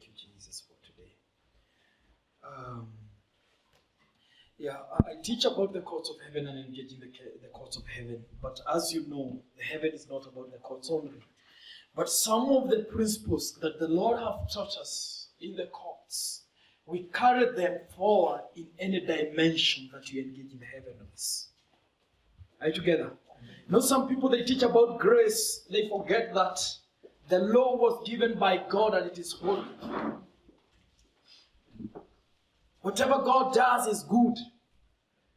Thank you, Jesus, for today. I teach about the courts of heaven and engaging the courts of heaven. But as you know, the heaven is not about the courts only. But some of the principles that the Lord have taught us in the courts, we carry them forward in any dimension that you engage in the heavens. Are you together? You know, some people, they teach about grace. They forget that the law was given by God and it is holy. Whatever God does is good.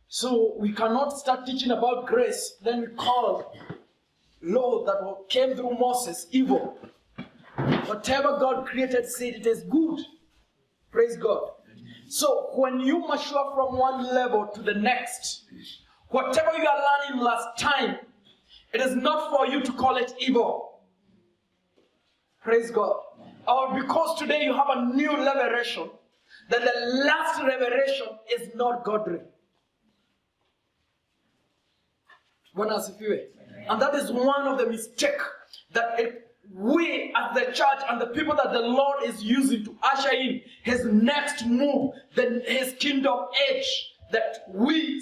So we cannot start teaching about grace, then we call law that came through Moses evil. Whatever God created said it is good. Praise God. So when you mature from one level to the next, whatever you are learning last time, it is not for you to call it evil. Praise God. Or because today you have a new revelation, that the last revelation is not godly. And that is one of the mistakes that we as the church and the people that the Lord is using to usher in his next move, his kingdom age, that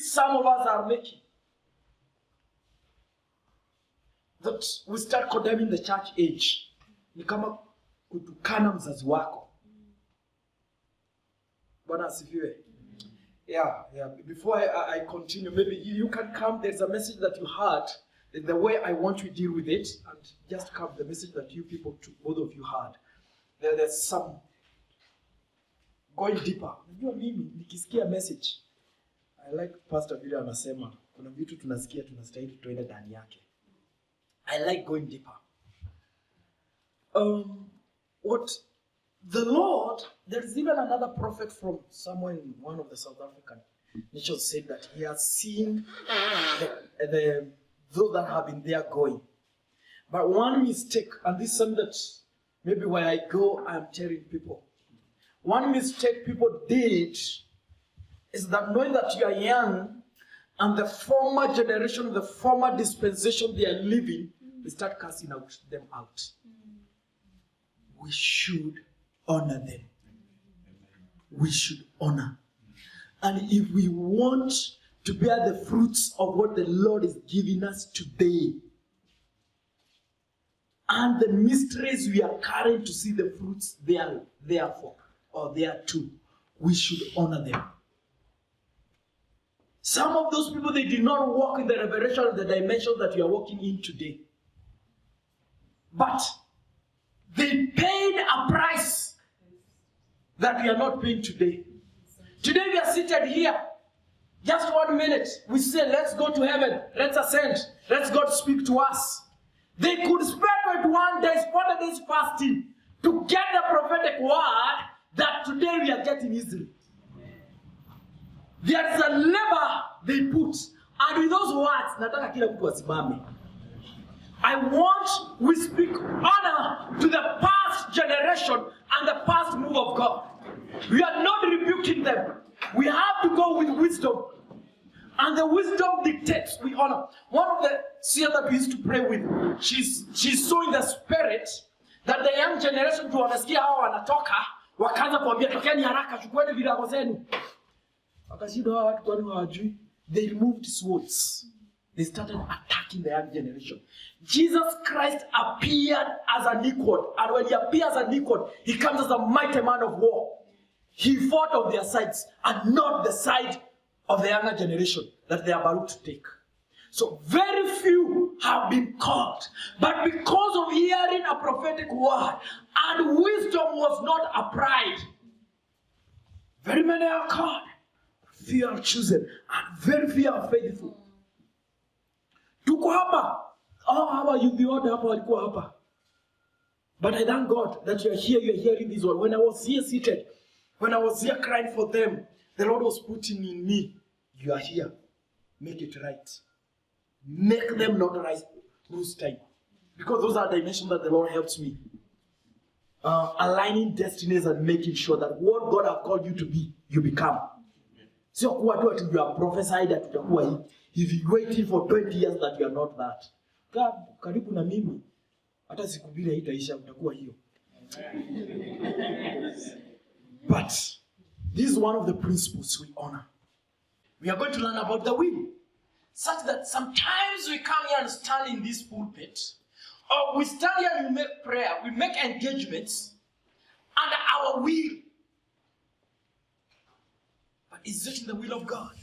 some of us are making. That we start condemning the church age. Ni kama kutukana mzazi wako. Bwana asifiwe. Yeah. Before I continue, maybe you can come. There's a message that you heard. The way I want to deal with it, and just come the message that you people, both of you heard. There's some going deeper. Unajua mimi nikisikia message, I like Pastor Vile anasema kuna vitu tunasikia tunastahili tuende ndani yake. I like going deeper. What the Lord, there is even another prophet from somewhere in one of the South African nations said that he has seen those that have been there going. But one mistake, and this is something that maybe where I go, I'm telling people. One mistake people did is that knowing that you are young and the former generation, the former dispensation they are living, they start casting them out. We should honor them. We should honor. And if we want to bear the fruits of what the Lord is giving us today, and the mysteries we are carrying to see the fruits they are there for, or there too, we should honor them. Some of those people, they did not walk in the revelation of the dimension that you are walking in today. But they paid a price that we are not paying today. Today we are seated here. Just 1 minute. We say, let's go to heaven. Let's ascend. Let's God speak to us. They could spend 21 days, 40 days fasting to get the prophetic word that today we are getting easily. There is a labor they put. And with those words, nataka kila mtu asimame. I want we speak honor to the past generation and the past move of God. We are not rebuking them. We have to go with wisdom. And the wisdom dictates we honor. One of the seers that we used to pray with, she's so in the spirit that the young generation to wanasikia hao wanatoka, wakaanza kuambia tokeni haraka, chukueni virago zenu. Wakashinda hao watu kwani hawajui. They removed swords. They started attacking the young generation. Jesus Christ appeared as an equal. And when he appears as an equal, he comes as a mighty man of war. He fought on their sides and not the side of the younger generation that they are about to take. So very few have been called. But because of hearing a prophetic word and wisdom was not applied, very many are called. Few are chosen and very few are faithful. Tuko hapa. Hawa youth wote hapa walikuwa hapa. But I thank God that you are here, you are hearing this word. When I was here seated, when I was here crying for them, the Lord was putting in me, you are here. Make it right. Make them not lose time. Because those are dimensions that the Lord helps me. Aligning destinies and making sure that what God has called you to be, you become. So what you are prophesied that utakuwa hii. If you're waiting for 20 years that you are not that. Karibu na mimi, hata siku bila itaisha utakuwa hiyo. But this is one of the principles we honor. We are going to learn about the will, such that sometimes we come here and stand in this pulpit, or we stand here and we make prayer, we make engagements under our will. But is it in the will of God?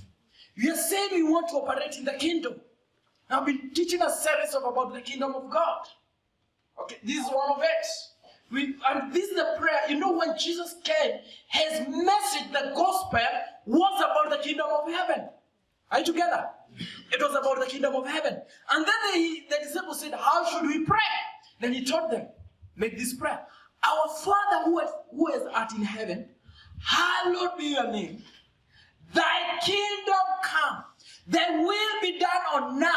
We are saying we want to operate in the kingdom. I've been teaching a series about the kingdom of God. Okay, this is one of it. And this is the prayer. You know, when Jesus came, his message, the gospel, was about the kingdom of heaven. Are you together? It was about the kingdom of heaven. And then the disciples said, how should we pray? Then he taught them, make this prayer. Our Father who is art in heaven, hallowed be your name. Thy kingdom come. Thy will be done on earth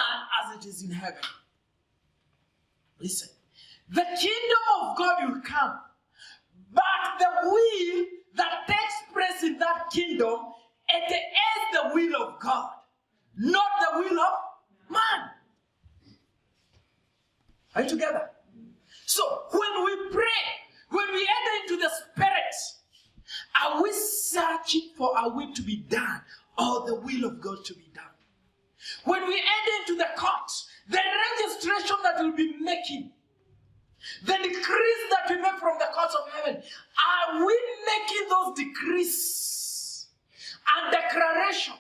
as it is in heaven. Listen. The kingdom of God will come. But the will that takes place in that kingdom, it is the will of God, not the will of man. Are you together? So when we pray, when we enter into the Spirit, are we searching for our will to be done or the will of God to be done? When we enter into the court, the registration that we'll be making, the decrees that we make from the courts of heaven, are we making those decrees and declaration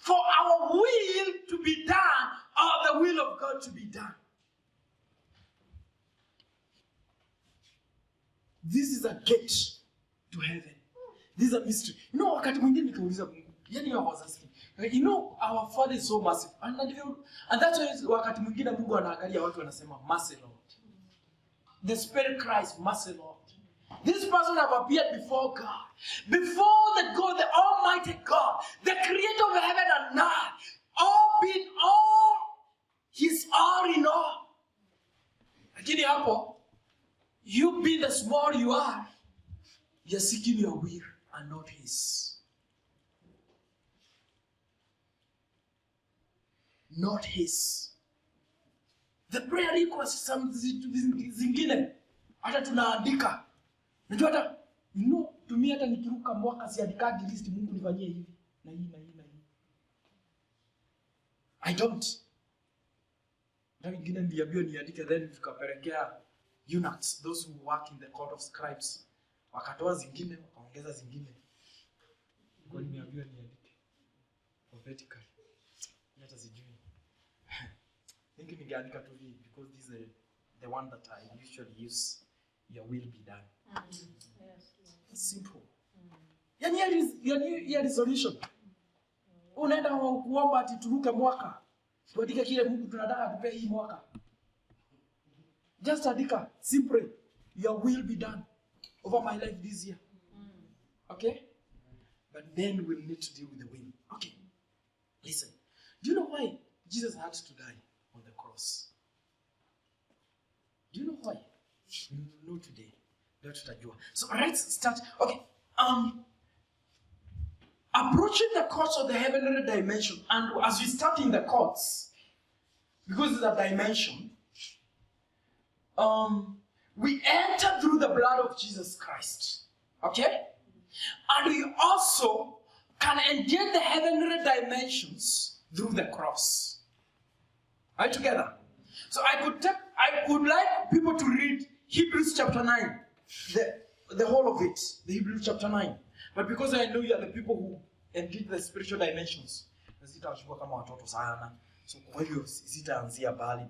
for our will to be done or the will of God to be done? This is a gate to heaven. This is a mystery. You know, wakati mwingine nikauliza Mungu, yani I was asking, you know, our Father is so massive. And that's why wakati mwingine Mungu anaangalia watu wanasema, mercy Lord. The Spirit cries, mercy Lord. This person have appeared before God. Before the God, the Almighty God, the creator of heaven and earth, all being all, he's all in all. Lakini hapo, you being the small you are, you're seeking your will and not his. Not his. The prayer request some zingine hata tunaandika. Unajua hata tumia hata nikiruka mwaka siandikaji list Mungu nifanyie hivi na hii na hii na hii. I don't. Na wengine niliambiwa niandike, then tukapelekea eunuchs, those who work in the court of scribes. Wakatoa zingine, wakaongeza zingine. Kwa nini niambiwa niandike prophetically? Hata sijui. Thinking ningeandika tu hii because this is the one that I usually use. Your will be done. Yes. Simple. Yani here is solution. Unaenda kuomba ati turuke mwaka. Tuandike kile Mungu tunataka tupe hii mwaka. Just andika simple, your will be done over my life this year. Okay? But then we'll need to deal with the will. Okay. Listen. Do you know why Jesus had to die on the cross? Do you know why? No today. So let's start. Okay. Approaching the courts of the heavenly dimension, and as we start in the courts, because it's a dimension, we enter through the blood of Jesus Christ. Okay? And we also can engage the heavenly dimensions through the cross. Are you together? So I would like people to read Hebrews chapter 9, the whole of it, the Hebrews chapter 9. But because I know you are the people who engage the spiritual dimensions, so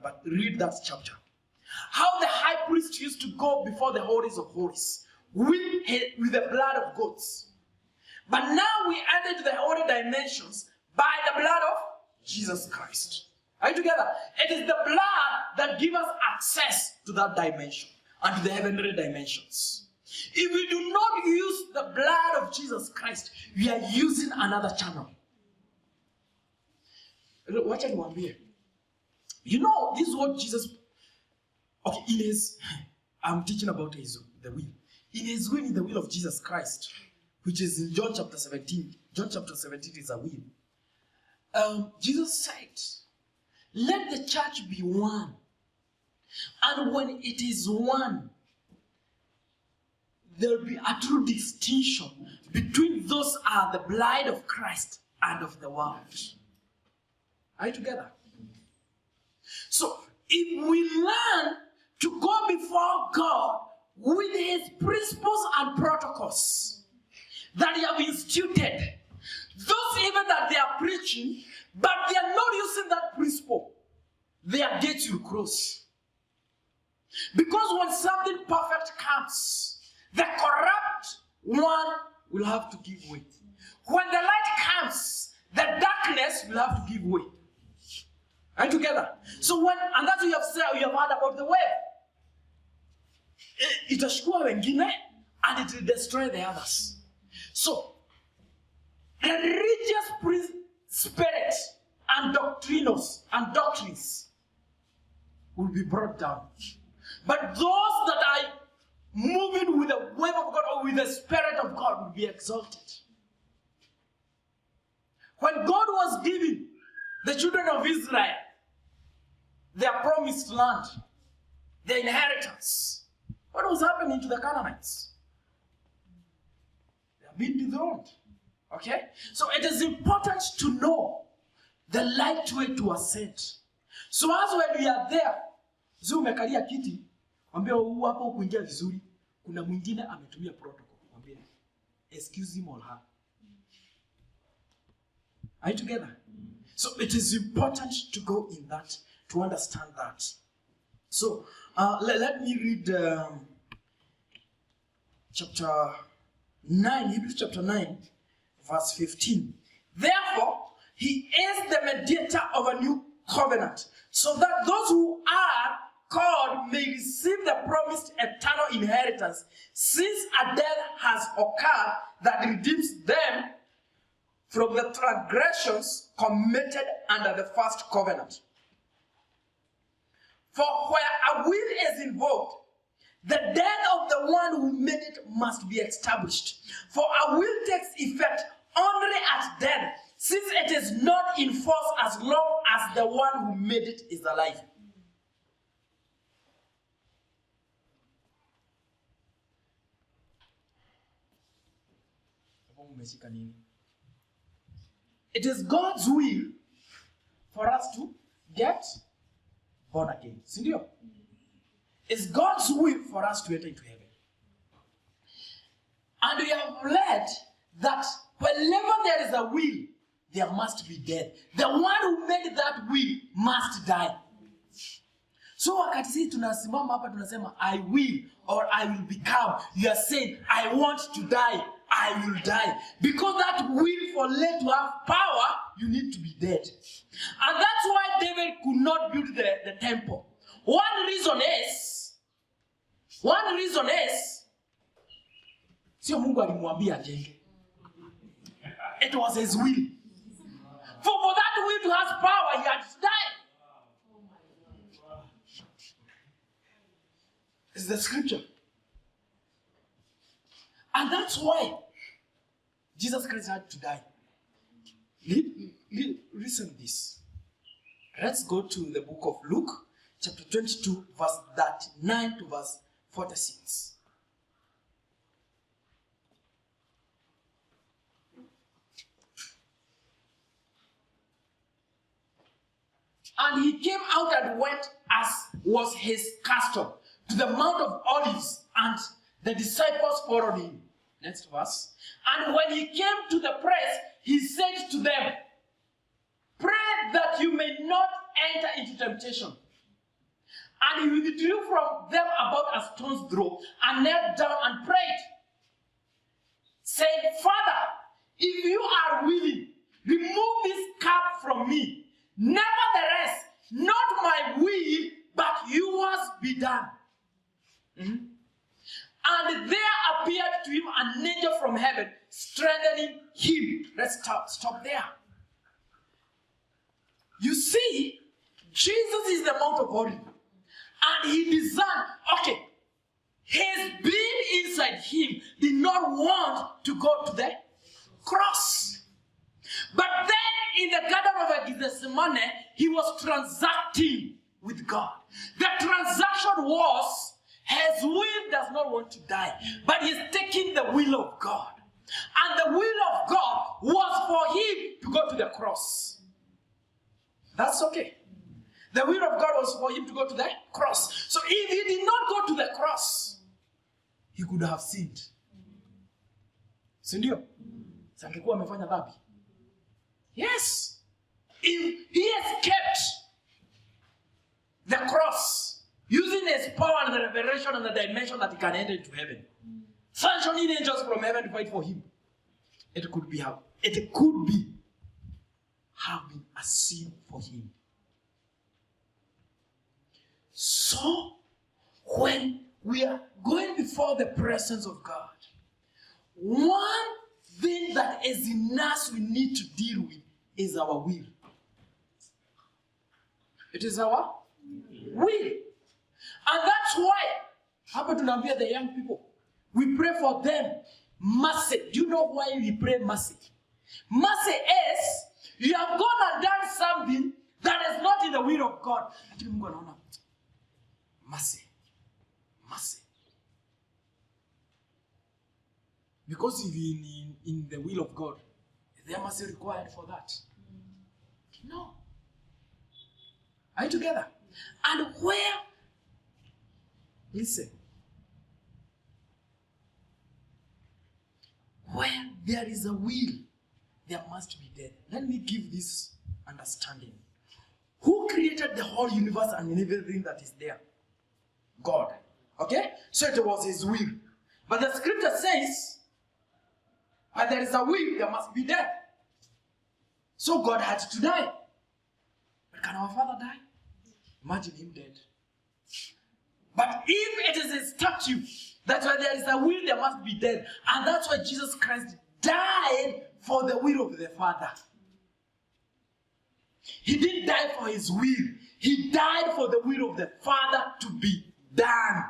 but read that chapter. How the high priest used to go before the holies of holies with the blood of goats. But now we added the holy dimensions by the blood of Jesus Christ. Are you together? It is the blood that gives us access to that dimension and to the heavenly dimensions. If we do not use the blood of Jesus Christ, we are using another channel. Watch it one here. You know, this is what Jesus. Okay, I'm teaching about the will. In his will is the will of Jesus Christ, which is in John chapter 17. John chapter 17 is a will. Jesus said, let the church be one. And when it is one, there will be a true distinction between those are the bride of Christ and of the world. Are you together? So, if we learn to go before God with his principles and protocols that he have instituted, those even that they are preaching, but they are not using that principle, their gates will close. Because when something perfect comes, the corrupt one will have to give way. When the light comes, the darkness will have to give way. Are you together? So and that's what you have said, you have heard about the web. Itashukua wengine and it will destroy the others. So, the religious spirit and doctrines will be brought down. But those that are moving with the wave of God or with the Spirit of God will be exalted. When God was giving the children of Israel their promised land, their inheritance, what was happening to the Canaanites? They are being dethroned. Okay? So it is important to know the right way to ascend. So as when we are there, zio umekalia kiti, mwambie huu hapo kuingia vizuri, kuna mwingine ametumia protocol. Mwambie, excuse him or her. Are you together? So it is important to go in that, to understand that. So let me read chapter 9, Hebrews chapter 9, verse 15. Therefore, he is the mediator of a new covenant, so that those who are called may receive the promised eternal inheritance, since a death has occurred that redeems them from the transgressions committed under the first covenant. For where a will is invoked, the death of the one who made it must be established. For a will takes effect only at death, since it is not in force as long as the one who made it is alive. It is God's will for us to get born again. It's God's will for us to enter into heaven. And we have read that whenever there is a will, there must be death. The one who made that will must die. So wakati sisi tunasimama hapa tunasema I will or I will become, you are saying I want to die, I will die. Because that will for let to have power, you need to be dead. And that's why David could not build the temple. One reason is sio Mungu alimwambia ajenge. It was his will. For that will to have power, he had to die. It's the scripture. And that's why Jesus Christ had to die. Listen to this. Let's go to the book of Luke, chapter 22, verse 39 to verse 46. And he came out and went, as was his custom, to the Mount of Olives, and the disciples followed him. Next verse. And when he came to the place, he said to them, pray that you may not enter into temptation. And he withdrew from them about a stone's throw, and knelt down and prayed, saying, Father, if you are willing, remove this cup from me. Nevertheless, not my will, but yours be done. And there appeared to him an angel from heaven, strengthening him. Let's stop there. You see, Jesus is the Mount of Olives. And he designed, his being inside him did not want to go to the cross. But then in the Garden of Gethsemane, he was transacting with God. The transaction was His will does not want to die, but he's taking the will of God. And the will of God was for him to go to the cross. That's okay. The will of God was for him to go to the cross. So if he did not go to the cross, he could have sinned. Sindio? Sangekuwa amefanya dhambi. Yes. If he escaped the cross, using his power and the revelation and the dimension that he can enter into heaven, sanctioning angels from heaven to fight for him, it could be have been a sin for him. So, when we are going before the presence of God, one thing that is in us we need to deal with is our will. It is our will. And that's why, how about tunaambia the young people, we pray for them mercy. Do you know why we pray mercy? Mercy is, you have gone and done something that is not in the will of God. Mercy. Mercy. Because if in the will of God, is there mercy required for that? No. Are you together? And where, listen, where there is a will, there must be death. Let me give this understanding. Who created the whole universe and everything that is there? God. Okay? So it was his will. But the scripture says, when there is a will, there must be death. So God had to die. But can our Father die? Imagine him dead. But if it is a statute, that's why there is a will, there must be death. And that's why Jesus Christ died for the will of the Father. He didn't die for his will. He died for the will of the Father to be done,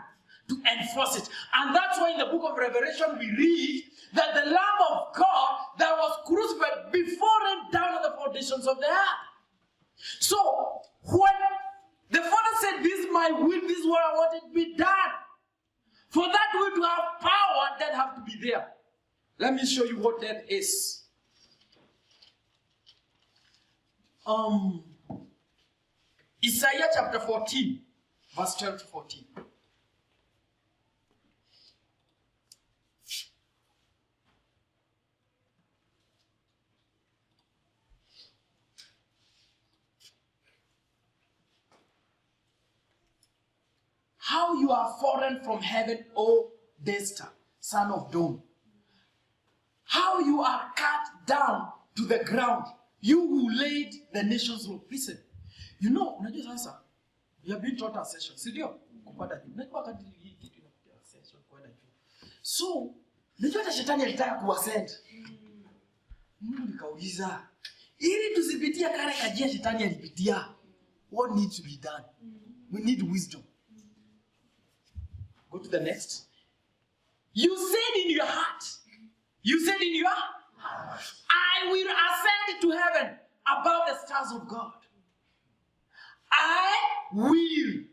to enforce it. And that's why in the book of Revelation we read that the Lamb of God that was crucified before and down at the foundations of the earth. So when the Father said, this is my will, this is what I want it to be done, for that will to have power, death have to be there. Let me show you what death is. Isaiah chapter 14, verse 12 to 14. How you are fallen from heaven, O Desta, son of Dawn. How you are cut down to the ground, you who laid the nations low. Listen, you know, unajua sasa, you have been taught a session, sindio? Kupata juu. Unajua wakati hii kitu inakuja session kwenda juu. So, unajua hata shetani alitaka kuascend. Mungu nikauliza, ili tusipitie kale kajia shetani alipitia, what needs to be done? We need wisdom. Go to the next. You said in your heart, I will ascend to heaven above the stars of God. I will.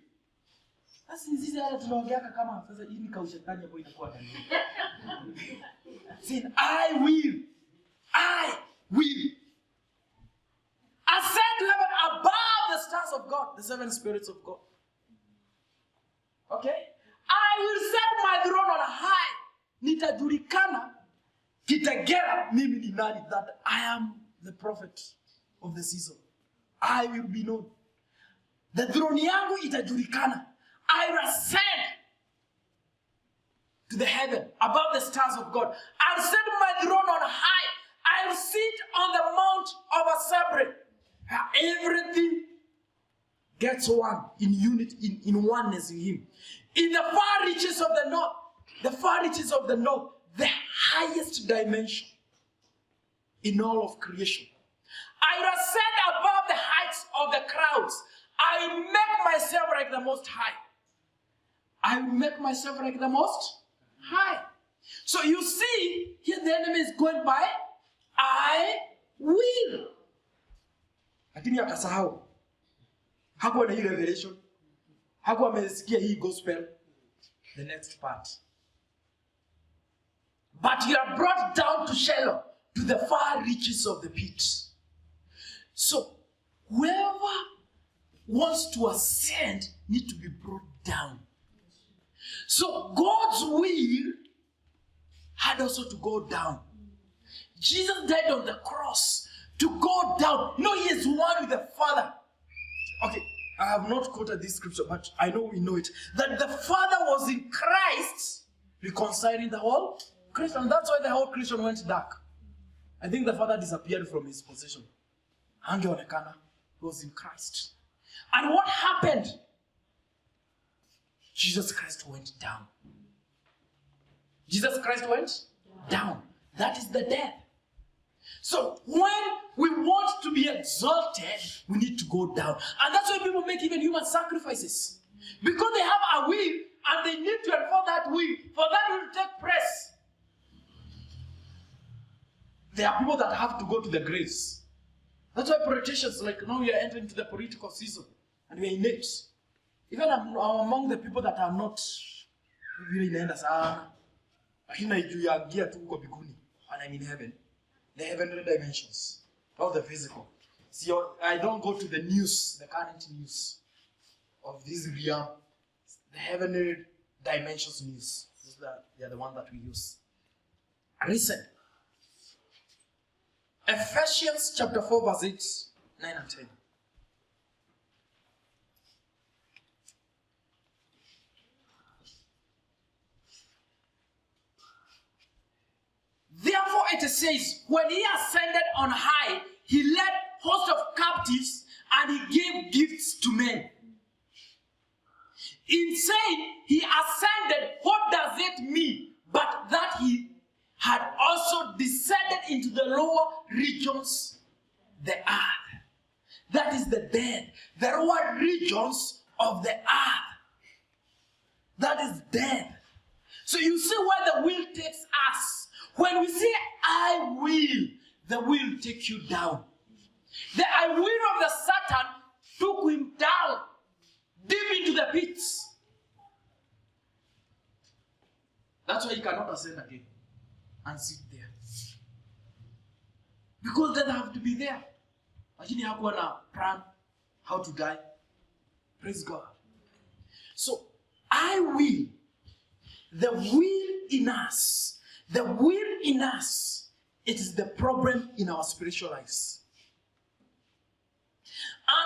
Sasa sisi hata tunaongeaka kama sasa hii ni kaushetani hapo inakuwa ndani. Saying I will ascend to heaven above the stars of God, the seven spirits of God. Okay? I will set my throne on high. Nitajulikana kitegera mimi ni nani, that I am the prophet of the season. I will be known. The throne yangu itajulikana. I will ascend to the heaven above the stars of God. I'll set my throne on high. I'll sit on the mount of assembly. Everything gets one in unity, in oneness in him. In the far reaches of the north, the highest dimension in all of creation. I ascend above the heights of the clouds. I make myself like the Most High. I make myself like the Most High. So you see, here the enemy is going by, I will. Lakini akasahau. Hakuwa na hii revelation. Hakuwa amesikia hii gospel. the next part. But you are brought down to Sheol, to the far reaches of the pit. So, whoever wants to ascend needs to be brought down. So, God's will had also to go down. Jesus died on the cross to go down. You know, he is one with the Father. Okay, I have not quoted this scripture, but I know we know it. That the Father was in Christ reconciling the whole creation. And that's why the whole creation went dark. I think the Father disappeared from his position. Angeonekana, he was in Christ. And what happened? Jesus Christ went down. Jesus Christ went down. That is the death. So when we want to be exalted, we need to go down. And that's why people make even human sacrifices. Because they have a will and they need to enforce that will. For that will take place. There are people that have to go to the graves. That's why politicians, like now we are entering into the political season. And we are in it. Even among the people that are not really inaenda sana. Lakini naingia tu huko mbinguni. And I'm in heaven. The heavenly dimensions. Not the physical. See, I don't go to the news, the current news of this realm. The heavenly dimensions news. They are the one that we use. Listen. Ephesians chapter 4 verse 8, 9 and 10. Therefore it says, when he ascended on high, he led hosts of captives and he gave gifts to men. In saying he ascended, what does it mean? But that he had also descended into the lower regions, the earth. That is the dead, the lower regions of the earth. That is death. So you see where the will takes us. When we say, I will, the will take you down. The I will of the Satan took him down, deep into the pits. That's why he cannot ascend again and sit there. Because death have to be there. Lakini hakuwa na plan how to die. Praise God. So, I will, the will in us, the will in us, it is the problem in our spiritual lives.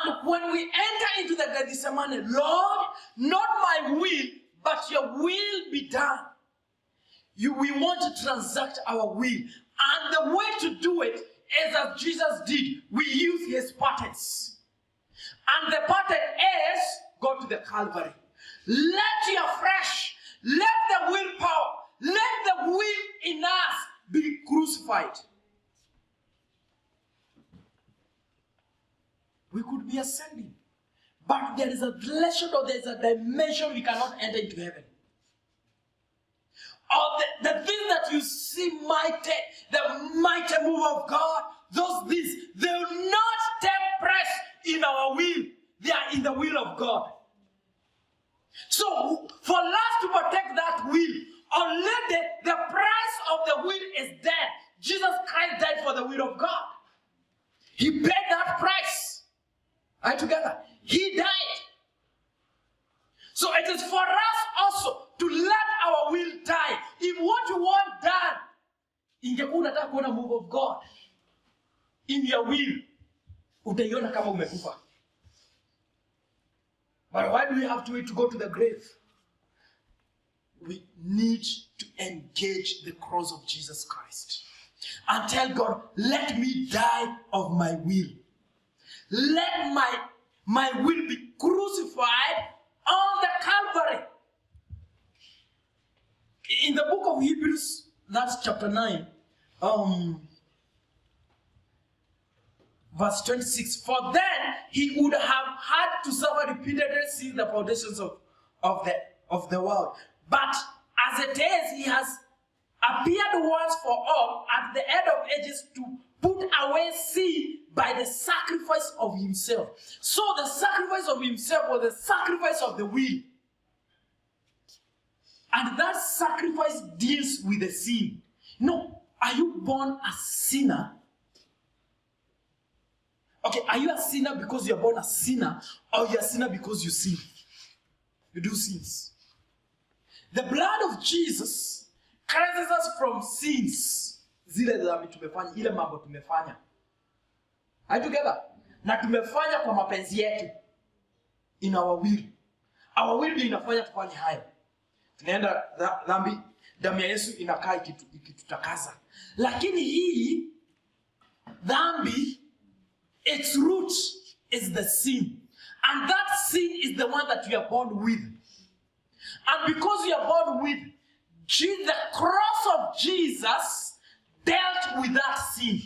And when we enter into the Gethsemane, Lord, not my will, but your will be done. We want to transact our will. And the way to do it is as Jesus did. We use his patterns. And the pattern is, go to the Calvary. Let your flesh, let the willpower, let the will in us be crucified. We could be ascending. But there is a threshold or there is a dimension we cannot enter into heaven. Or the things that you see mighty, the mighty move of God, those things, they will not take place in our will. They are in the will of God. So, for us to protect that will, already the price of the will is dead. Jesus Christ died for the will of God. He paid that price. Are you together? He died. So it is for us also to let our will die. If what you want done, ingekuwa unataka kuona move of God in your will, utaiona kama umekufa. But why do we have to wait to go to the grave? We need to engage the cross of Jesus Christ and tell God, let me die of my will. Let my will be crucified on the Calvary. In the book of Hebrews, that's chapter 9, verse 26. For then he would have had to suffer repeatedly since the foundations of the world. But as it is, he has appeared once for all at the end of ages to put away sin by the sacrifice of himself. So the sacrifice of himself was the sacrifice of the will. And that sacrifice deals with the sin. No, are you born a sinner? Okay, are you a sinner because you're born a sinner, or you're a sinner because you sin? You do sins. The blood of Jesus cleanses us from sins. Zile dhambi tumefanya, ile mambo tumefanya. Are you together? Na tumefanya kwa mapenzi yetu. In our will. Our will ndio inafanya tufanye hayo. Tunaenda dhambi, damu ya Yesu inakaa ikitutakaza. Lakini hii dhambi, its root is the sin. And that sin is the one that we are born with. And because we are born with, the cross of Jesus dealt with that sin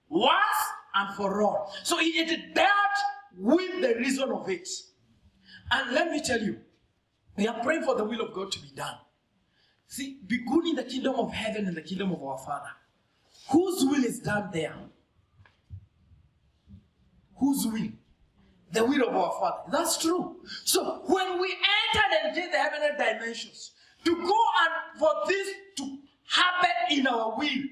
once and for all. So it dealt with the reason of it. And let me tell you, we are praying for the will of God to be done. See, be good in the kingdom of heaven and the kingdom of our Father. Whose will is done there? Whose will? The will of our Father. That's true. So when we entered and did the heavenly dimensions, to go and for this to happen in our will,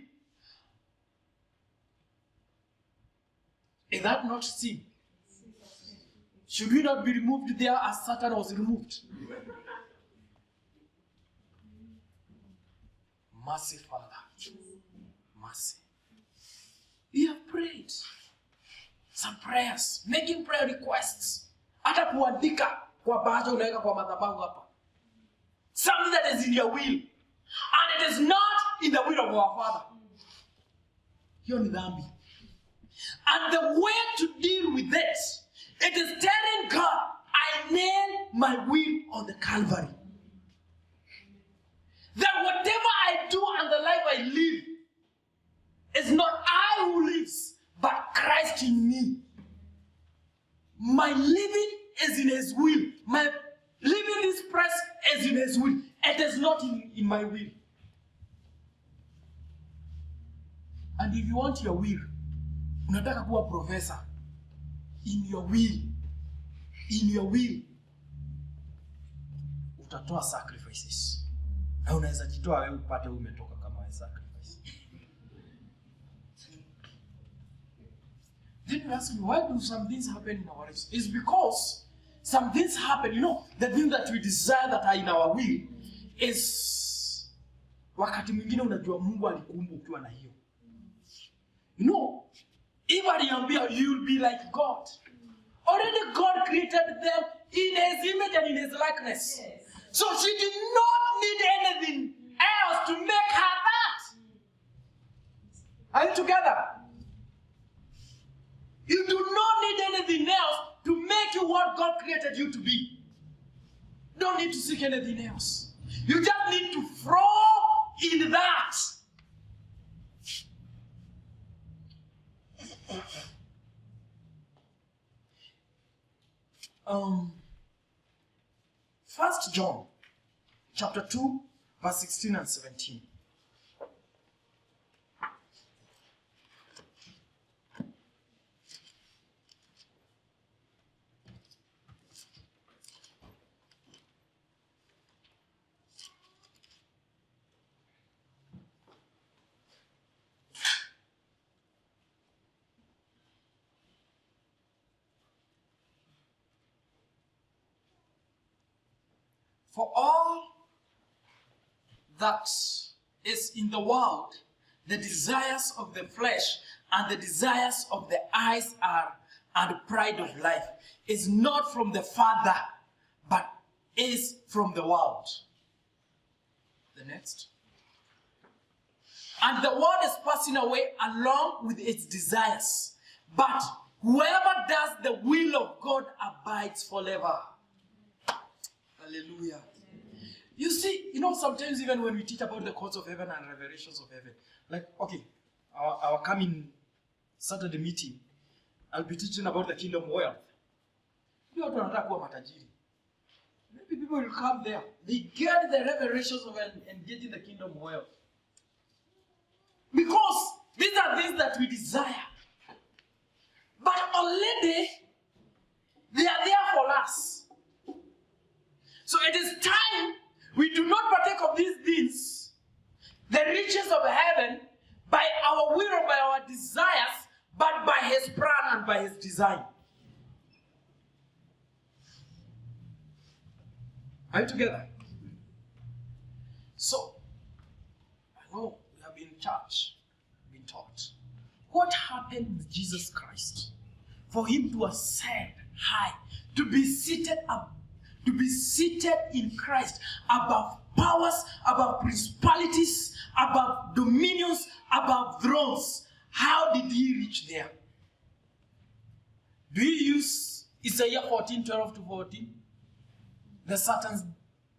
is that not sin? Should we not be removed there as Satan was removed? Mercy, Father. Mercy. We have prayed some prayers, making prayer requests. Hata kuandika kwa bahasha unaweka kwa madhabahu hapa. Something that is in your will. And it is not in the will of our Father. Hiyo ni dhambi. And the way to deal with this, it is telling God, I nail my will on the Calvary. That whatever I do and the life I live, is not I who lives, but Christ in me. My living is in His will. My living this press is in His will. It is not in my will. And if you want your will, unataka kuwa professor, in your will, utatoa sacrifices. Na unaweza jitoa wewe upate umetoka kama sacrifice. Then you ask me, why do some things happen in our lives? It's because some things happen, the things that we desire that are in our will is wakati mwingine unajua Mungu alikuumba ukiwa na hiyo. If aliambia you'll be like God. Already God created them in His image and in His likeness. Yes. So she did not need anything else to make her that. Are you together? You do not need anything else to make you what God created you to be. You don't need to seek anything else. You just need to flow in that. First John chapter 2 verse 16 and 17. For all that is in the world, the desires of the flesh and the desires of the eyes and the pride of life is not from the Father, but is from the world. The next. And the world is passing away along with its desires, but whoever does the will of God abides forever. Hallelujah. You see, sometimes even when we teach about the courts of heaven and revelations of heaven, like, okay, our coming Saturday meeting, I'll be teaching about the kingdom of wealth. Maybe people will come there. They get the revelations of and get in the kingdom of wealth. Because these are things that we desire. But already, they are there for us. So it is time we do not partake our will or by our desires, but by his plan and by his design. Are you together? So, I know we have been in church, been taught. What happened with Jesus Christ? For him to ascend high, to be seated up, to be seated in Christ above powers, above principalities, above dominions, above thrones. How did he reach there? Do you use Isaiah 14:12-14? The Satan's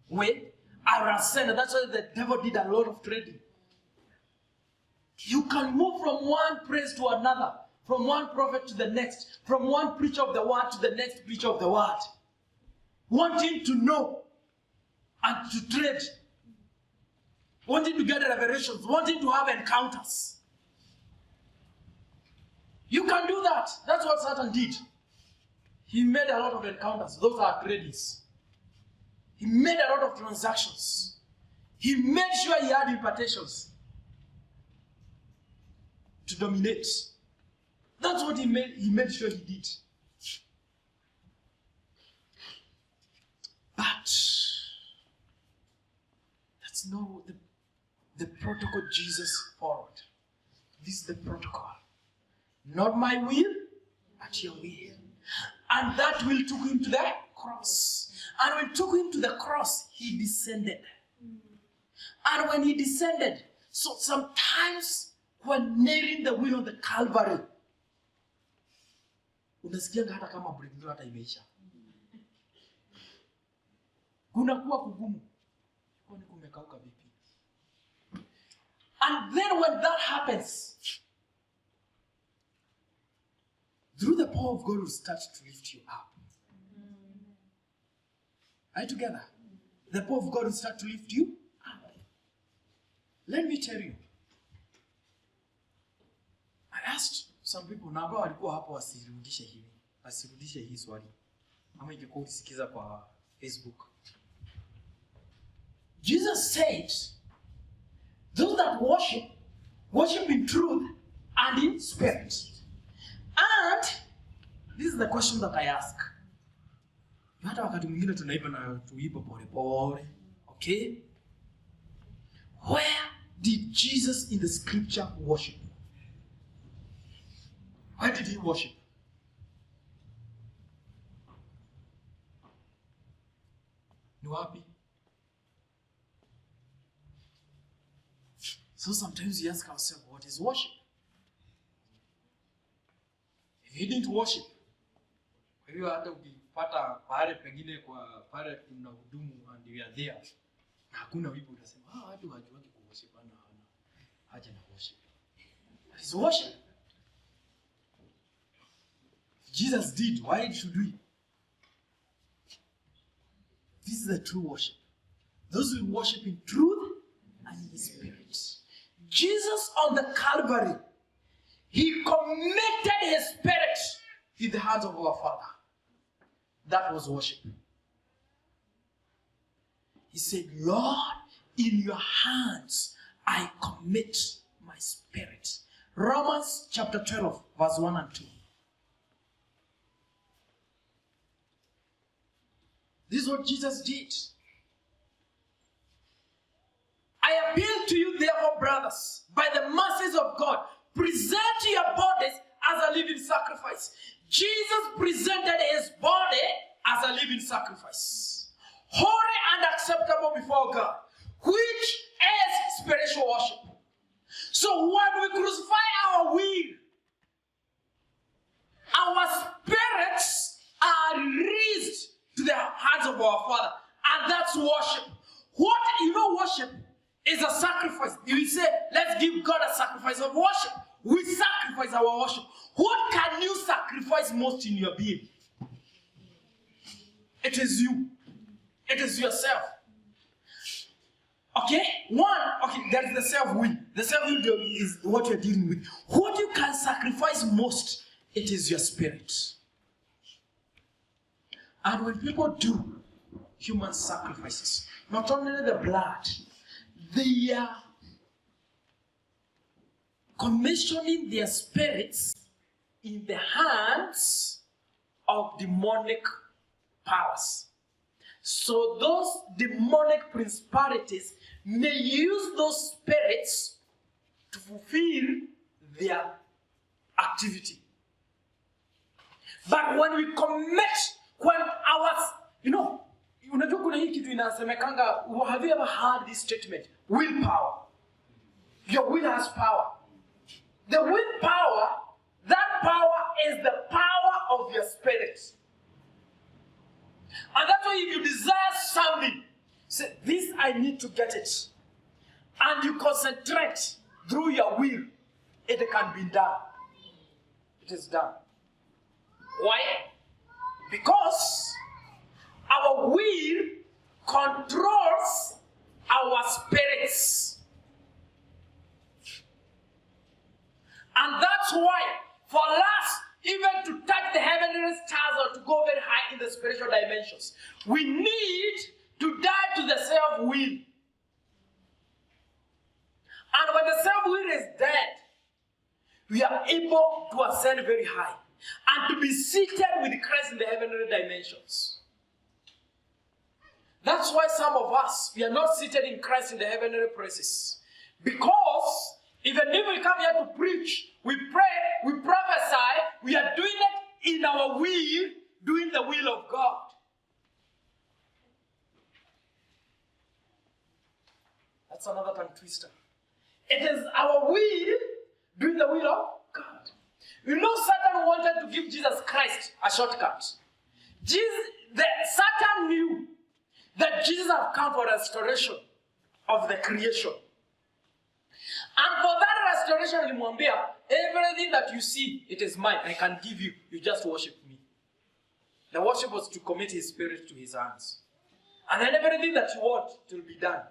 way? I ascended. That's why the devil did a lot of trading. You can move from one praise to another, from one prophet to the next, from one preacher of the word to the next preacher of the word, wanting to know and to trade, wanting to get revelations, wanting to have encounters. You can do that. That's what Satan did. He made a lot of encounters. Those are tradings. He made a lot of transactions. He made sure he had impartations to dominate. That's what he made sure he did. But that's not the protocol Jesus followed. This is the protocol. Not my will, but your will. And that will took him to the cross. And when he took him to the cross, he descended. And when he descended, so sometimes when nailing the wheel on the Calvary, unasikianga hata kama breakthrough hata imeisha. Kunakuwa kugumu. Kwani kumekauka vipi? And then when that happens, through the power of God will start to lift you up. Are you together? The power of God will start to lift you up. Let me tell you. I asked some people, na ambao walikuwa hapo wasirudishe hii swali. Ama ingekuwa ulisikiza kwa Facebook. Jesus said, those that worship in truth and in spirit. And this is the question that I ask. Hata wakati mwingine tunaiba na tuiba pole pole. Okay? Where did Jesus in the scripture worship? Where did he worship? Ni wapi? So sometimes we ask ourselves, what is worship? If he didn't worship, kwa hiyo hata ukipata pale pengine kwa pale kuna hudumu and you are there, na hakuna wimbo unasema, watu hawajuagi kuworship ana haja na worship. That is worship. If Jesus did, why should we? This is the true worship. Those who worship in truth and in spirit. Jesus on the Calvary, he committed his spirit in the hands of our Father. That was worship. He said, Lord, in your hands I commit my spirit. Romans chapter 12, verse 1 and 2. This is what Jesus did. I appeal to you, therefore, brothers, by the mercies of God, present your bodies as a living sacrifice. Jesus presented his body as a living sacrifice, holy and acceptable before God, which is spiritual worship. So when we crucify our will, our spirits are released to the hands of our Father, and that's worship. Worship is a sacrifice. You say, let's give God a sacrifice of worship. We sacrifice our worship. What can you sacrifice most in your being? It is you. It is yourself. Okay? There is the self-will. The self-will is what you're dealing with. What you can sacrifice most, it is your spirit. And when people do human sacrifices, not only the blood, their commissioning their spirits in the hands of demonic powers. So those demonic principalities may use those spirits to fulfill their activity. But when we commit, when ours, unajua kuna hii kitu inasemekanga, have you ever heard this statement? Willpower. Your will has power. The willpower, that power is the power of your spirit. And that's why if you desire something, say, this I need to get it. And you concentrate through your will, it can be done. It is done. Why? Because our will controls our spirits. And that's why, for us, even to touch the heavenly stars or to go very high in the spiritual dimensions, we need to die to the self-will. And when the self-will is dead, we are able to ascend very high and to be seated with Christ in the heavenly dimensions. That's why some of us, we are not seated in Christ in the heavenly places. Because even if we come here to preach, we pray, we prophesy, we are doing it in our will, doing the will of God. That's another tongue twister. It is our will, doing the will of God. Satan wanted to give Jesus Christ a shortcut. Satan knew that Jesus had come for restoration of the creation. And for that restoration, Limwambia, everything that you see, it is mine. I can give you. You just worship me. The worship was to commit his spirit to his hands. And then everything that you want, it will be done.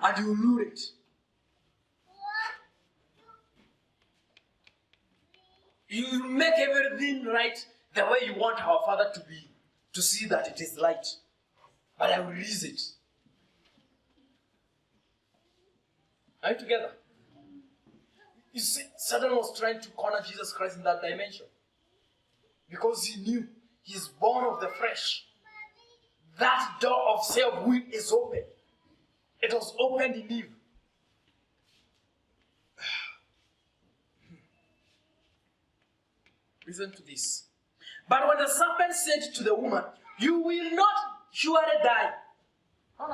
And you will lure it. You make everything right the way you want our Father to be. To see that it is light. But I will release it. Are you together? You see, Satan was trying to corner Jesus Christ in that dimension. Because he knew he is born of the flesh. That door of self-will is open. It was opened in Eve. Listen to this. But when the serpent said to the woman, you will not surely die. For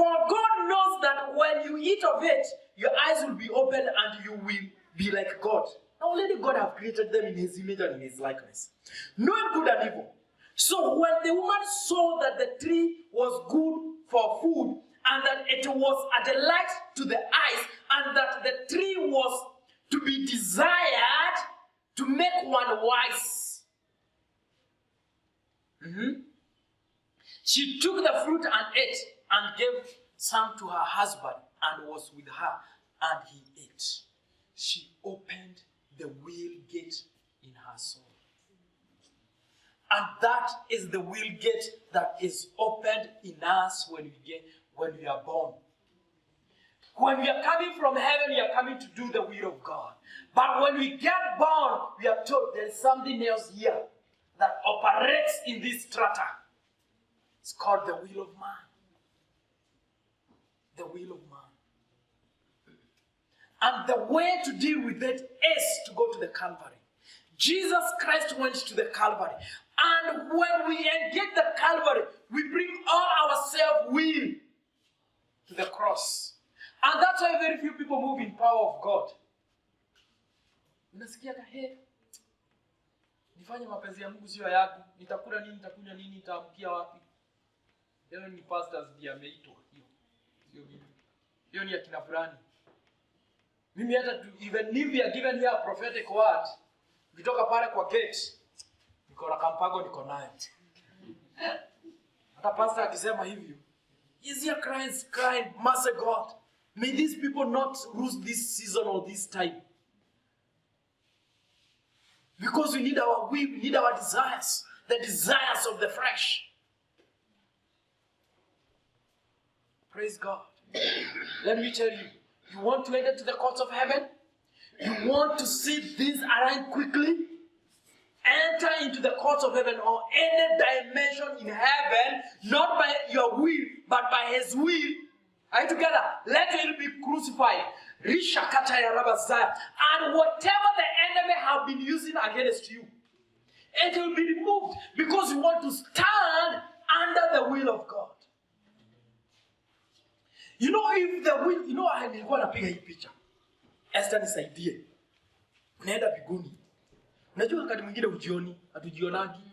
God knows that when you eat of it, your eyes will be opened and you will be like God. Now already God has created them in his image and in his likeness, knowing good and evil. So when the woman saw that the tree was good for food, and that it was a delight to the eyes, and that the tree was to be desired to make one wise, she took the fruit and ate, and gave some to her husband, and was with her, and he ate. She opened the will gate in her soul. And that is the will gate that is opened in us when we are born. When we are coming from heaven, we are coming to do the will of God. But when we get born, we are told there is something else here that operates in this strata. It's called the will of man. The will of man. And the way to deal with it is to go to the Calvary. Jesus Christ went to the Calvary. And when we engage the Calvary, we bring all our self-will to the cross. And that's why very few people move in power of God. Unasikiaga, hey, nifanye mapenzi ya Mungu sio yangu, nitakula nini, nitakunywa nini, nitaamkia wapi? Hiyo ni pastors ndiye ameitwa hiyo. Sio mimi. Hiyo ni akina fulani. Mimi hata even if we are given here a prophetic word, ukitoka pale kwa gate, niko na kampago niko nayo. Hata pastor akisema hivyo, is here crying, mercy God, may these people not lose this season or this time. Because we need our will, we need our desires, the desires of the flesh. Praise God. Let me tell you, you want to enter to the courts of heaven? You want to see things align quickly? Enter into the courts of heaven or any dimension in heaven, not by your will, but by his will. Are you together? Let him be crucified. And whatever the enemy have been using against you, it will be removed because you want to stand under the will of God. You know, if the will, you know, I nilikuwa napiga hii picha. Esther nisaidie. Unaenda biguni. Unajua wakati mwingine ujioni, hatujionagi.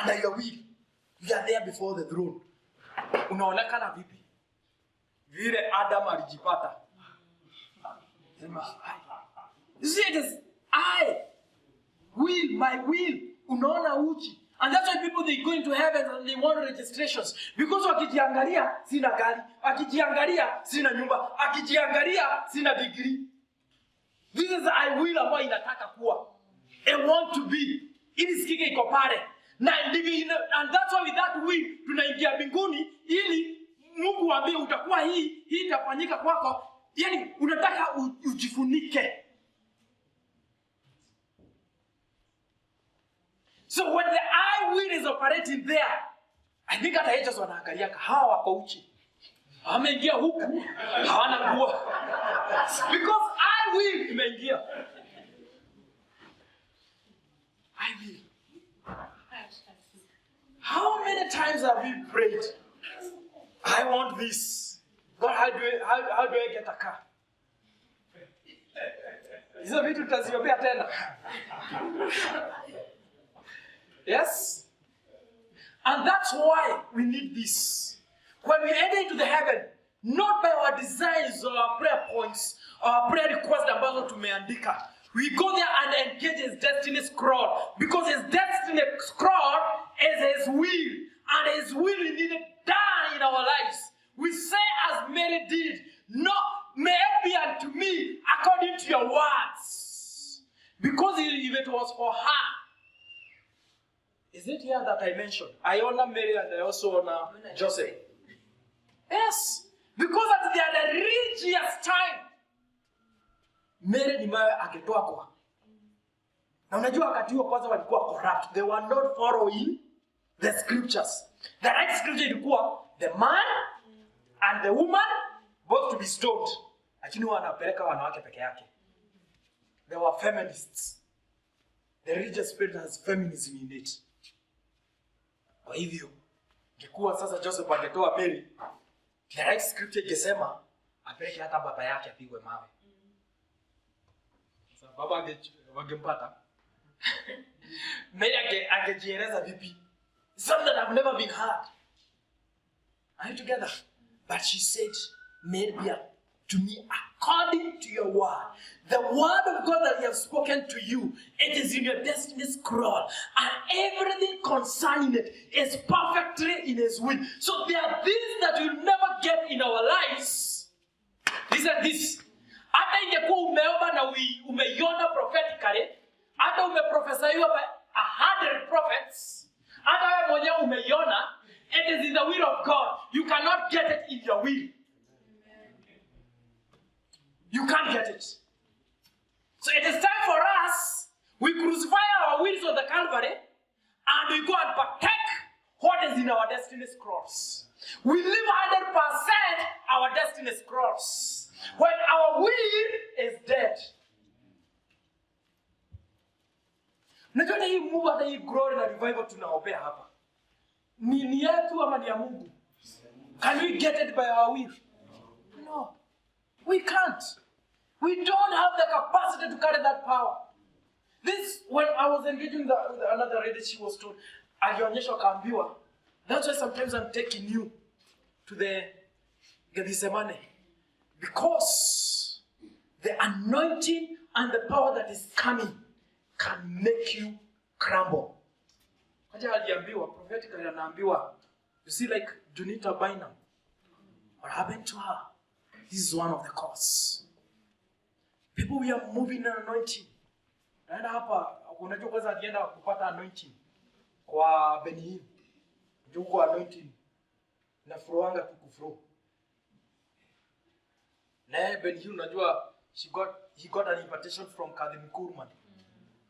Under your will, you are there before the throne. Unaonekana vipi? Vile Adam alijipata. You see, it is I will, my will. Unaona uchi. And that's why people, they go into heaven and they want registrations. Because wakijiangalia, sina gari. Wakijiangalia, sina nyumba. Wakijiangalia, sina degree. This is I will ambayo inataka kuwa. I want to be. Ili sikike iko pale. And that's why with that will, tunaingia mbinguni, ili Mungu waambie utakuwa hii itafanyika kwako. Yani, unataka ujifunike. So when the I will is operating there, I think hata angels wanaangalia hawa wako uchi. Wameingia huku, hawana nguo. Because I will imeingia. I will. How many times have we prayed? I want this. God, how do I get a car? Hizo vitu tutaziombea tena. Yes? And that's why we need this. When we enter into the heaven, not by our desires or our prayer points or our prayer requests ambazo tumeandika, we go there and engage his destiny scroll. Because his destiny scroll is his will. And his will is needed done in our lives. We say as Mary did, no, may it be unto me according to your words. Because if it was for her, is it here that I mentioned? I honor Mary and I also honor Joseph. Yes. Because at the religious time, Mary ni mawe akitoa kwa. Na unajua wakati huo kwanza walikuwa corrupt. They were not following the scriptures. The right scripture ilikuwa the man and the woman both to be stoned. Lakini wanapeleka wanawake peke yake. They were feminists. The religious spirit has feminism in it. Kwa hivyo, ingekuwa sasa Joseph angetoa Mary, the right scripture ingesema apeleke hata baba yake apigwe mawe. Sasa baba angempata. Mary angejieleza vipi? Something that have never been heard. Are you together? But she said, "May it be to me according to your word." The word of God that he has spoken to you, it is in your destiny scroll. And everything concerning it is perfectly in his will. So there are things that you'll never get in our lives. Listen this. Hata ingekuwa umeomba na umeiona prophetically, hata umeprophesiwa by 100 prophets, hata wewe mwenyewe umeiona, it is in the will of God. You cannot get it in your will. You can't get it. So it is time for us, we crucify our wills on the Calvary, and we go and partake what is in our destiny scrolls. We live 100% our destiny scrolls. When our will is dead. Najua hii Mungu hata hii glory na revival tunaombea hapa. Ni yetu ama ni ya Mungu? Can we get it by our will? No. We can't. We don't have the capacity to carry that power. This, when I was engaging with another lady, she was told, alionyeshwa kaambiwa, that's why sometimes I'm taking you to the Gethsemane. Because the anointing and the power that is coming can make you crumble. Aja aliambiwa, prophetically anaambiwa, you see like Junita Bynum, what happened to her? This is one of the causes. People, we are moving in anointing. Naenda hapa, unajua kwanza alienda kupata anointing kwa Benin. Juko anointing. Na froanga tu kufro. Na Ben Hugh unajua he got an invitation from Kathryn Kuhlman.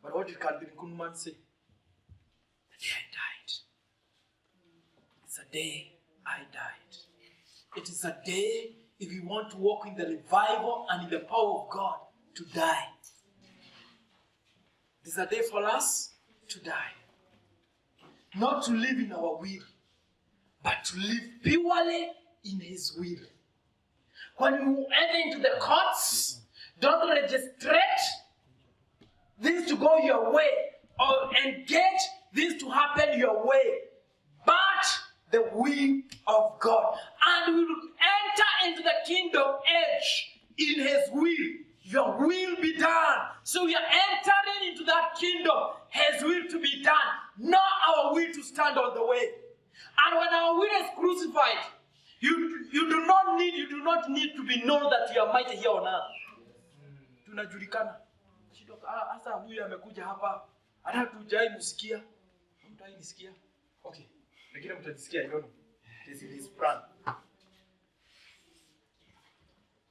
But what did Kathryn Kuhlman say? The day I died. It's a day I died. It is a day, if you want to walk in the revival and in the power of God, to die. It is a day for us to die. Not to live in our will, but to live purely in His will. When you enter into the courts, don't registrate this to go your way or engage this to happen your way, but the will of God. And we will enter into the kingdom age in His will. Your will be done. So we are entering into that kingdom, His will to be done, not our will to stand on the way. And when our will is crucified, you do not need to be known that you are mighty here on earth. Tunajulikana. Asa huyu amekuja hapa, hata tujai msikia. Mtai nisikia. Okay. Lakini mtajisikia, I don't know. This is His plan.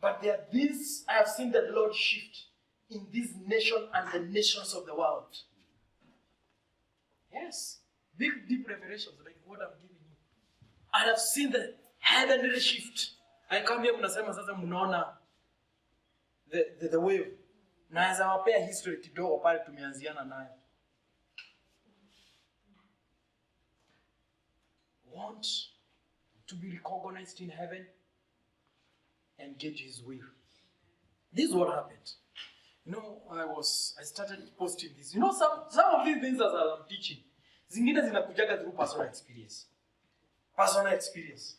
But there are these, I have seen the Lord shift in this nation and the nations of the world. Yes. Big, deep revelations like what I'm giving you. I have seen the heavenly shift. I come here, mnasema sasa mnaona the wave. Naweza wapea history kidogo pale tumeanziana nayo. Want to be recognized in heaven and get His will. This is what happened. You know, I started posting this. You know, some of these things as I'm teaching, zingine zinakujaga through personal experience. Personal experience.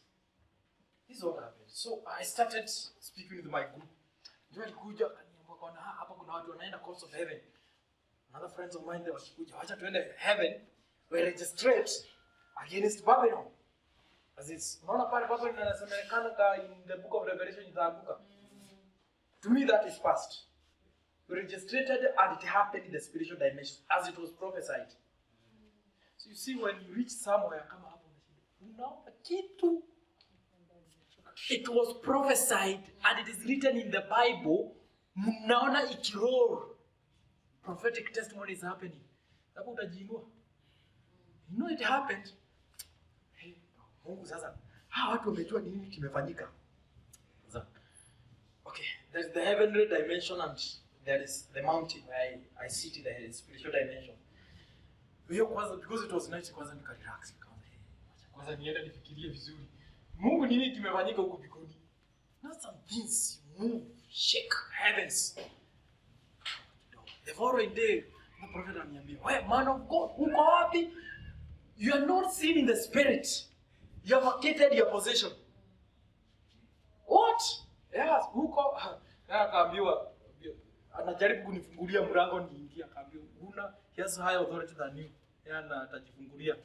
This is what happened. So I started speaking with my group. Ndio alikuja akaniambia kwamba hapa kuna watu wanaenda courts of heaven. Another friends of mine they wakikuja, wacha tuende heaven, we registrate against Babylon. As it's unaona pale Babylon inasemekana in the book of Revelation itaanguka. To me that is past. We registrated and it happened in the spiritual dimension as it was prophesied. So you see when you reach somewhere kama hapo unaona kitu. It was prophesied and it is written in the Bible. Mnaona ikiroll. Prophetic testimony is happening. Hapo utajiinua. You know it happened. Hey, Mungu sasa. Hawa watu wamejua nini kimefanyika. Okay, there's the heavenly dimension and there is the mountain where I sit in the spiritual dimension. Because it was night, kwanza nika relax. Kwanza nienda nifikirie vizuri. Mungu nini kimefanyika huko bikoni? Not some things you move, shake heavens. The following day, the prophet ananiambia, "Hey, man of God, uko wapi? You are not seen in the spirit. You have vacated your possession." What? Yes, uko. Akaambiwa, anajaribu kunifungulia mlango niingie, akaambiwa, "Una, he has higher authority than you." Yana atajifungulia.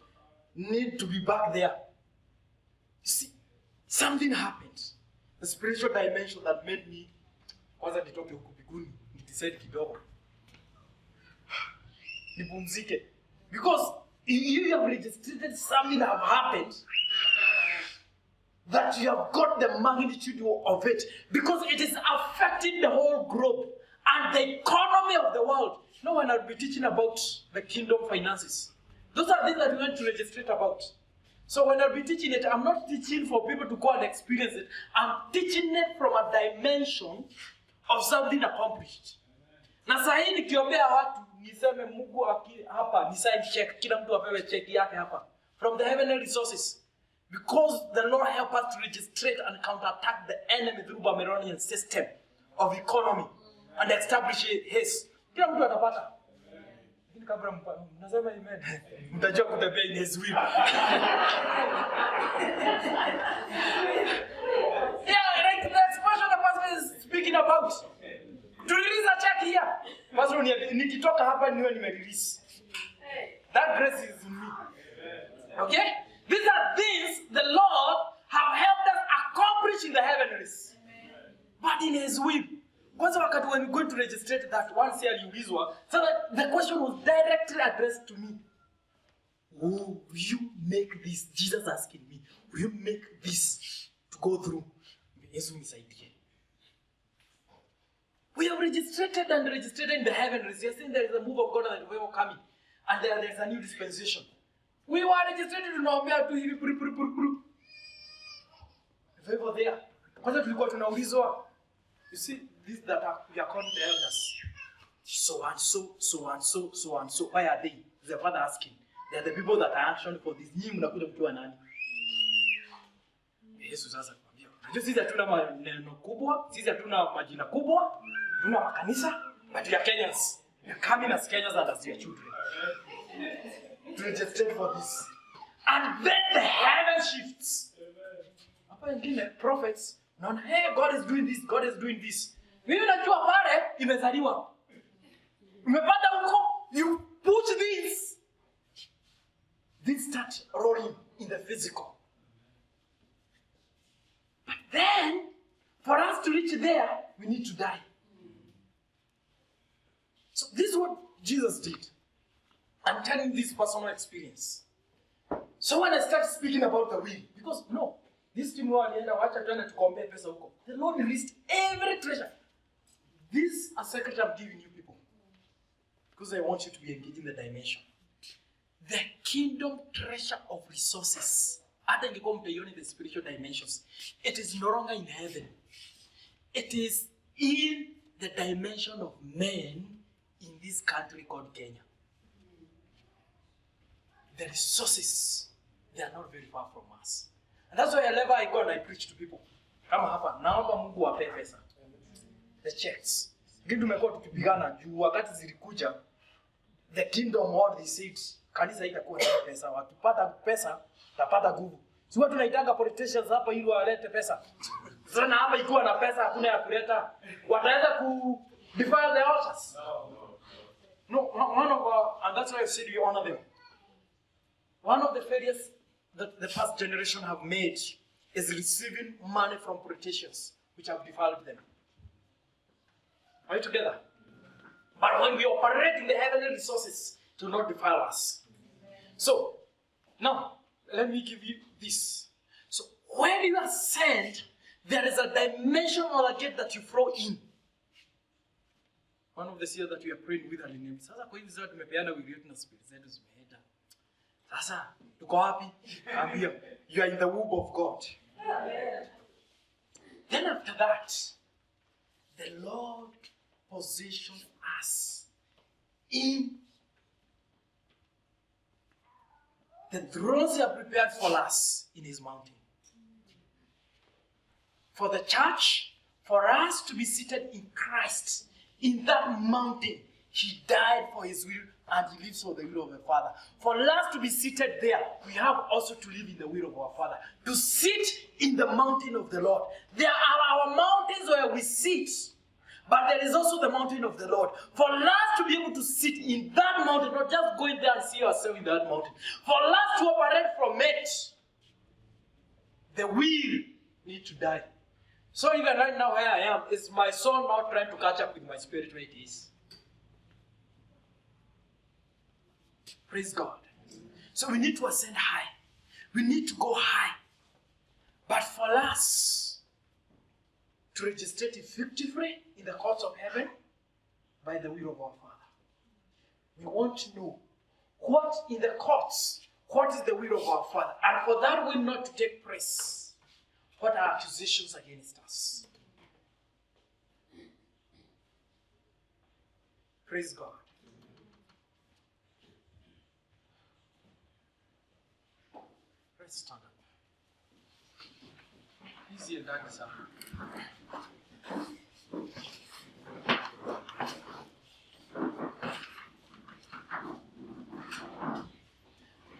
Need to be back there. You see, something happened. The spiritual dimension that made me kwanza nitoke huko biguni, nidecide kidogo. Nipumzike. Because you have registered something that have happened that you have got the magnitude of it because it is affecting the whole globe and the economy of the world. You know, when I'll be teaching about the kingdom finances, those are things that we want to register about. So when I'll be teaching it, I'm not teaching for people to go and experience it. I'm teaching it from a dimension of something accomplished. Na sahi nikiombea watu niseme Mungu hapa ni sign check, kila mtu apewe check yake hapa from the heavenly resources, because the Lord help us to registrate and counterattack the enemy through Babylonian system of economy and establish His. Kila mtu atapata. Lakini kabla mnasema amen, mtajua kutembea in His will. Yeah, like the expression the pastor is speaking about. To release a check here. Pastor, nikitoka hapa niwe nimerelease. That grace is in me. Okay? These are things the Lord have helped us accomplish in the heavens. But in His will. Kwanza wakati when we going to register that once here aliulizwa, so that the question was directly addressed to me. Will you make this? Jesus asking me. will you make this to go through? Yesu nisaidie. We have registered in the heavens. You are saying there is a move of God and the way of coming. And there is a new dispensation. We were registered to know where to hivi puru. Favor there. Kwanza tulikuwa tunaulizwa. You see, these that we are called the elders. So and so. Why are they? The father asking. They are the people that are actually for this. Nyinyi mnakuja mkiwa nani? Yesu sasa kwambia. Unajua sisi hatuna maneno kubwa, sisi hatuna majina kubwa, hatuna makanisa, but we are Kenyans. We are coming as Kenyans and as your children. To register for this. And then the heaven shifts. Hapa wengine prophets, naona hey, God is doing this, God is doing this. Mimi najua pale imezaliwa. Umepata huko, you put this. Things start rolling in the physical. But then, for us to reach there, we need to die. So this is what Jesus did. I'm telling this personal experience. So when I start speaking about the will, because no, this team wacha tuende tukombe pesa huko. The Lord released every treasure. This a secret I'm giving you people. Because I want you to be engaged in the dimension. The kingdom treasure of resources. Hata ingekuwa mtaiona in the spiritual dimensions. It is no longer in heaven. It is in the dimension of men in this country called Kenya. The resources, they are not very far from us. And that's why whenever I go and I preach to people, kama hapa, naomba Mungu wape pesa. The checks. Ndio tumekuwa tukipigana juu wakati zilikuja, the kingdom all they said, kanisa itakuwa na pesa. Wakipata pesa, tapata nguvu. Si watu tunaitanga politicians hapa ili walete pesa. Sasa na hapa ikiwa na pesa hakuna ya kuleta, wataweza ku defile the altars. No, one of our, and that's why I said we honor them. One of the failures that the past generation have made is receiving money from politicians, which have defiled them. Are you together? But when we operate in the heavenly resources, it will not defile us. So, now, let me give you this. So, when you are sent, there is a dimension or a gate that you flow in. One of the seers that we are praying with and in sasa kwa hivi sasa tumepeana will you na spirit zetu zimeenda. Sasa tuko wapi? Ambia you are in the womb of God. Then after that, the Lord positioned us in the thrones He has prepared for us in His mountain. For the church, for us to be seated in Christ, in that mountain, He died for His will and He lives for the will of the Father. For us to be seated there, we have also to live in the will of our Father. To sit in the mountain of the Lord. There are our mountains where we sit, but there is also the mountain of the Lord. For us to be able to sit in that mountain, not just going there and see ourselves in that mountain. For us to operate from it, the will need to die. So even right now where I am, is my soul now trying to catch up with my spirit where it is? Praise God. So we need to ascend high. We need to go high. But for us to register effectively in the courts of heaven, by the will of our Father, we want to know what in the courts, what is the will of our Father. And for that will not to take place. What are accusations against us? Praise God. Let's stand up. Please hear that, sir.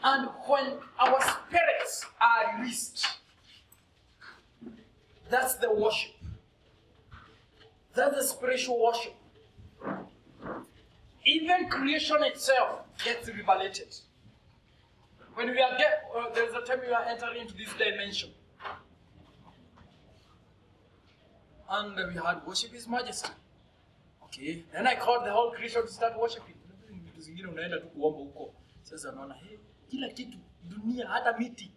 And when our spirits are released, that's the worship. That's the spiritual worship. Even creation itself gets revelated. When we are there's a time we are entering into this dimension. And we had worship His Majesty. Okay. Then I called the whole creation to start worshiping. Zingine unaenda tu kuomba huko. Sasa naona kila kitu dunia hata miti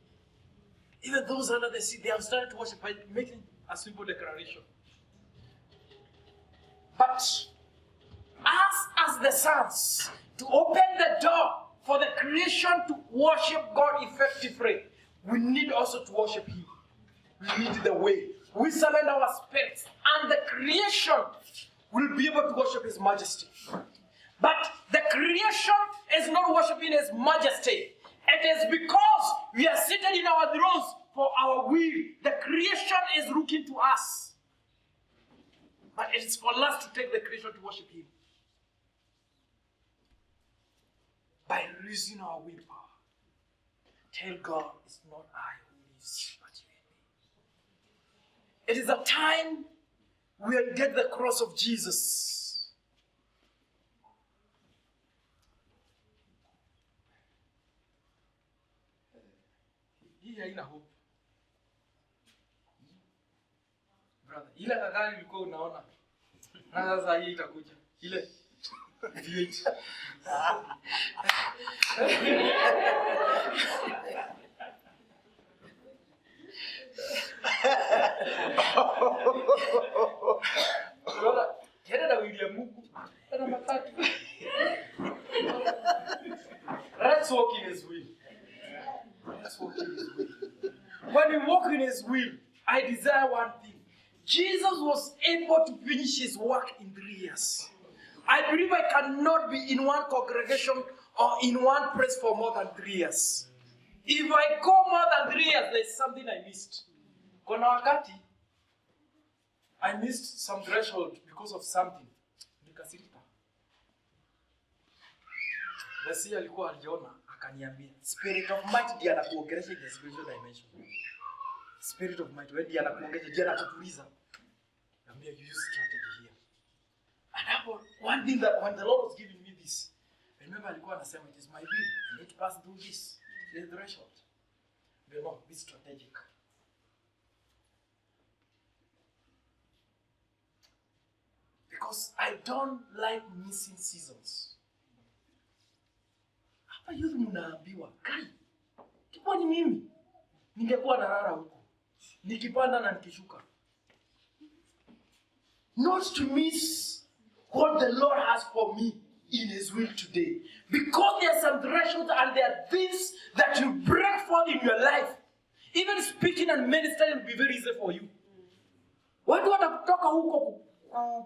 Even those under the sea, they have started to worship by making a simple declaration. But us as the sons, to open the door for the creation to worship God effectively, we need also to worship Him. We need the way. We surrender our spirits, and the creation will be able to worship His majesty. But the creation is not worshiping His majesty. It is because we are seated in our thrones for our will. The creation is looking to us. But it is for us to take the creation to worship Him. By releasing our willpower. Tell God, it's not I who lives, but you in me. It is a time we'll get the cross of Jesus. Hii haina hope. Brother, ile gari ulikuwa unaona. Na sasa hii itakuja. Ile V8. Brother, yeye na William Mungu. Ana matatu. Let's walk in His will. Let's walk in His will. When we walk in His will, I desire one thing. Jesus was able to finish His work in 3 years. I believe I cannot be in one congregation or in one place for more than 3 years. If I go more than 3 years, there's something I missed. Kuna wakati, I missed some threshold because of something. Nikasirika. Basi alikuwa aliona, akaniambia, Spirit of might ndiye anakuongelesha in the spiritual dimension. Spirit of might, when ndiye anakuongelesha, ndiye anakutuliza. Ambia, you use strategy here. And one thing that when the Lord was giving me this, remember alikuwa anasema, it is my will. I need to pass through this. The threshold. You know, be strategic. Because I don't like missing seasons. Hapa youth mnaambiwa, kai, kikuwa ni mimi, ningekuwa narara huko. Nikipanda na nikishuka. Not to miss what the Lord has for me in His will today. Because there are some thresholds and there are things that you break forth in your life. Even speaking and ministering will be very easy for you. Watu watakutoka huko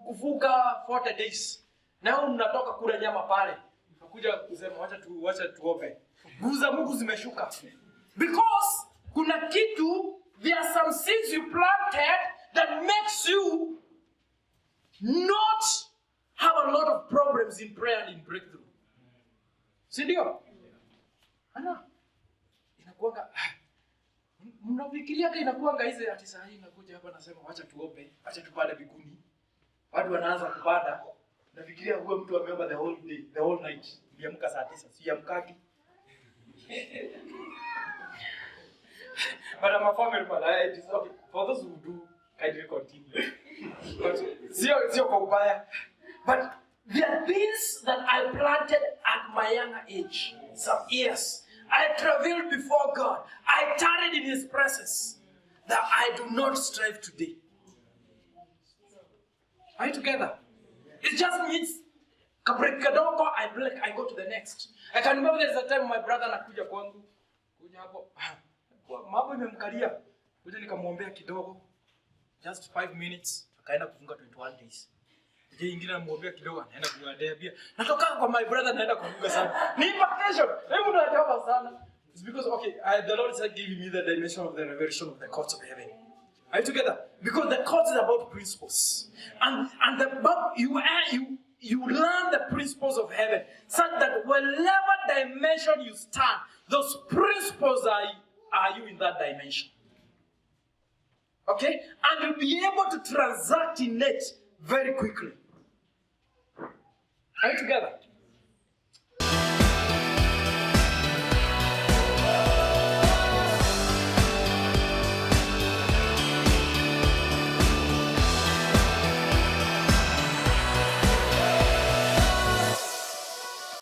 kuvuka 40 days. Na mnatoka kula nyama pale. Unakuja kusema wacha tuombe. Nguvu za Mungu zimeshuka. Because kuna kitu, there are some seeds you planted that makes you not have a lot of problems in prayer and in breakthrough. Si ndio? Ana inakuanga mnafikiria inakuanga hizi ati saa hii inakuja hapa nasema acha tuombe, acha tupande biguni. Watu wanaanza kupanda. Nafikiria huyo mtu ameomba the whole day, the whole night. Niamka saa 9, siamkaki. But I'm a family man. It is okay. For those who do, kindly continue. But sio kwa ubaya. But there are things that I planted at my younger age, some years. I traveled before God. I tarried in His presence that I do not strive today. Are you together? It just means kabrekadoko, I break, I go to the next. I can remember there's a time my brother anakuja kwangu. Kuja hapo. Mambo imemkalia. Kuja nikamwombea kidogo. Just 5 minutes. Akaenda kufunga 21 days. Je, ingine namwombea kidogo anaenda kuadebia. Natoka kwa my brother naenda kufunga sana. Ni impactation. Hebu ndo ajabu sana. It's because the Lord is giving me the dimension of the revelation of the courts of heaven. Are you together? Because the court is about principles. And you learn the principles of heaven such that wherever dimension you stand, those principles are you in that dimension. Okay? And you'll be able to transact in it very quickly. Are you together?